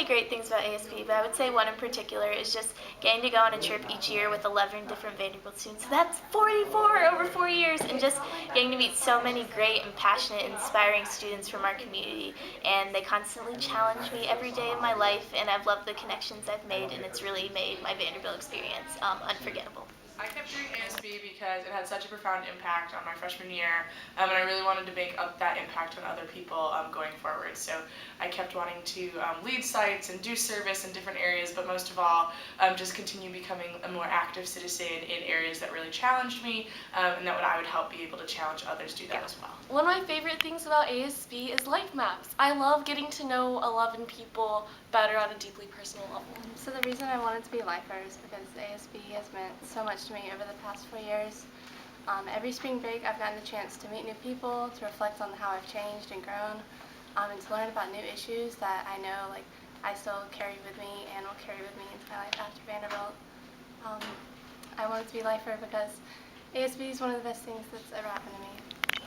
great things about ASB, but I would say one in particular is just getting to go on a trip each year with 11 different Vanderbilt students. So that's 44 over 4 years, and just getting to meet so many great and passionate, inspiring students from our community. And they constantly challenge me every day of my life, and I've loved the connections I've made, and it's really made my Vanderbilt experience unforgettable. I kept doing ASB because it had such a profound impact on my freshman year, and I really wanted to make up that impact on other people going forward. So I kept wanting to lead sites and do service in different areas, but most of all, just continue becoming a more active citizen in areas that really challenged me, and that I would help be able to challenge others do that as well. One of my favorite things about ASB is life maps. I love getting to know 11 people better on a deeply personal level. So the reason I wanted to be Lifers is because ASB has meant so much to me over the past 4 years. Every spring break I've gotten the chance to meet new people, to reflect on how I've changed and grown, and to learn about new issues that I know I still carry with me and will carry with me into my life after Vanderbilt. I wanted to be Lifer because ASB is one of the best things that's ever happened to me.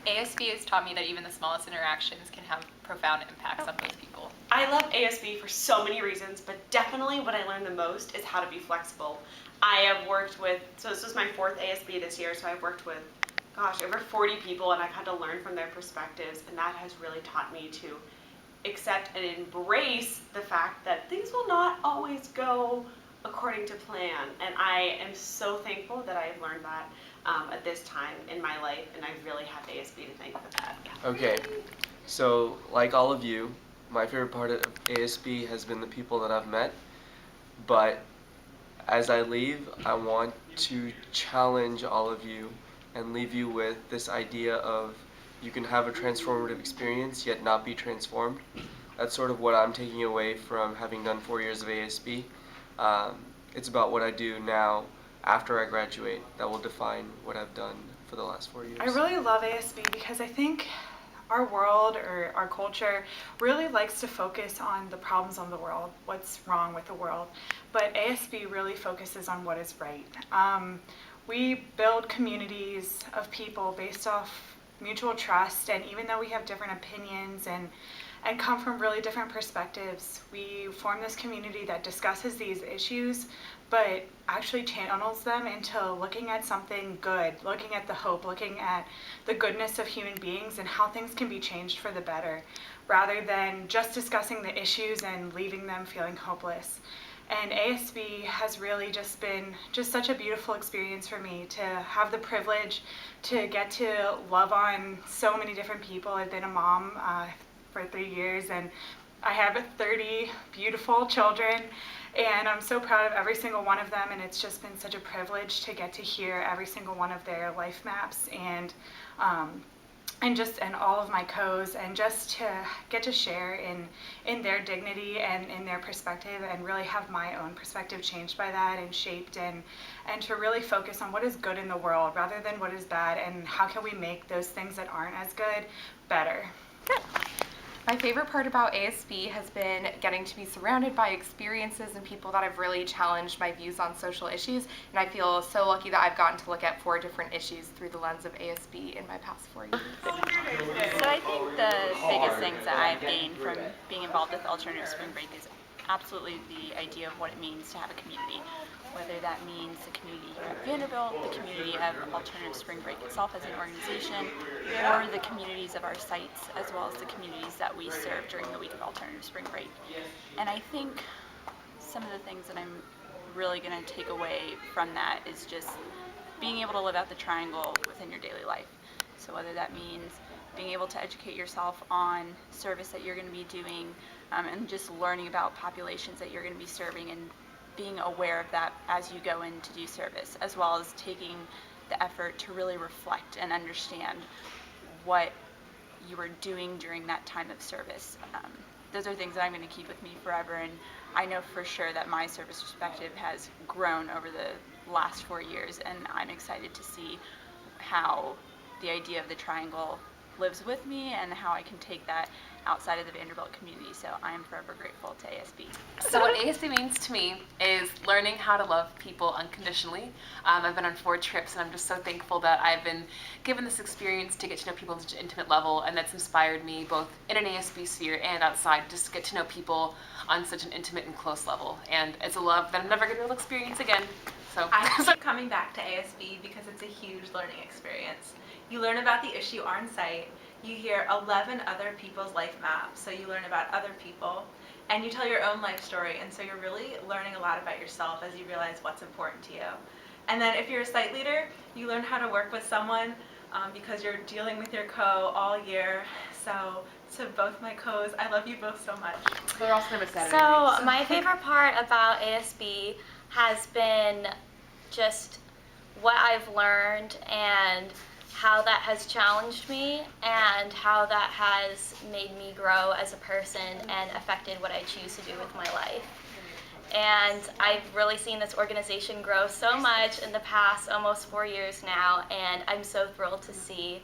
ASB has taught me that even the smallest interactions can have profound impacts on both people. I love ASB for so many reasons, but definitely what I learned the most is how to be flexible. I have worked with, so this was my 4th ASB this year, so I've worked with, over 40 people, and I've had to learn from their perspectives, and that has really taught me to accept and embrace the fact that things will not always go according to plan, and I am so thankful that I've learned that at this time in my life, and I really have ASB to thank for that. Okay, so like all of you, my favorite part of ASB has been the people that I've met, but as I leave, I want to challenge all of you and leave you with this idea of you can have a transformative experience yet not be transformed. That's sort of what I'm taking away from having done 4 years of ASB. It's about what I do now after I graduate that will define what I've done for the last 4 years. I really love ASB because I think our world or our culture really likes to focus on the problems of the world, what's wrong with the world, but ASB really focuses on what is right. We build communities of people based off mutual trust, and even though we have different opinions and come from really different perspectives, we form this community that discusses these issues but actually channels them into looking at something good, looking at the hope, looking at the goodness of human beings and how things can be changed for the better, rather than just discussing the issues and leaving them feeling hopeless. And ASB has really just been such a beautiful experience for me to have the privilege to get to love on so many different people. I've been a mom for 3 years, and I have 30 beautiful children, and I'm so proud of every single one of them, and it's just been such a privilege to get to hear every single one of their life maps and all of my co's, and just to get to share in their dignity and in their perspective, and really have my own perspective changed by that and shaped, and to really focus on what is good in the world rather than what is bad, and how can we make those things that aren't as good better. My favorite part about ASB has been getting to be surrounded by experiences and people that have really challenged my views on social issues, and I feel so lucky that I've gotten to look at 4 different issues through the lens of ASB in my past 4 years. So I think the biggest things that I've gained from being involved with Alternative Spring Break is absolutely the idea of what it means to have a community. Whether that means the community here at Vanderbilt, the community of Alternative Spring Break itself as an organization, or the communities of our sites, as well as the communities that we serve during the week of Alternative Spring Break. And I think some of the things that I'm really going to take away from that is just being able to live out the triangle within your daily life. So whether that means being able to educate yourself on service that you're going to be doing, and just learning about populations that you're going to be serving, and being aware of that as you go in to do service, as well as taking the effort to really reflect and understand what you were doing during that time of service. Those are things that I'm going to keep with me forever, and I know for sure that my service perspective has grown over the last 4 years, and I'm excited to see how the idea of the triangle lives with me and how I can take that outside of the Vanderbilt community. So I am forever grateful to ASB. So what ASB means to me is learning how to love people unconditionally. I've been on 4 trips, and I'm just so thankful that I've been given this experience to get to know people on such an intimate level, and that's inspired me both in an ASB sphere and outside, just to get to know people on such an intimate and close level. And it's a love that I'm never going to be able to experience again. So I keep coming back to ASB because it's a huge learning experience. You learn about the issue on site, you hear 11 other people's life maps, so you learn about other people, and you tell your own life story, and so you're really learning a lot about yourself as you realize what's important to you. And then if you're a site leader, you learn how to work with someone because you're dealing with your co all year. So to both my co's, I love you both so much. They're also never Saturday So nights. my favorite part about ASB has been just what I've learned and how that has challenged me and how that has made me grow as a person and affected what I choose to do with my life. And I've really seen this organization grow so much in the past almost 4 years now, and I'm so thrilled to see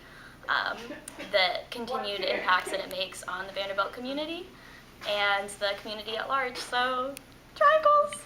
the continued impacts that it makes on the Vanderbilt community and the community at large. So, triangles!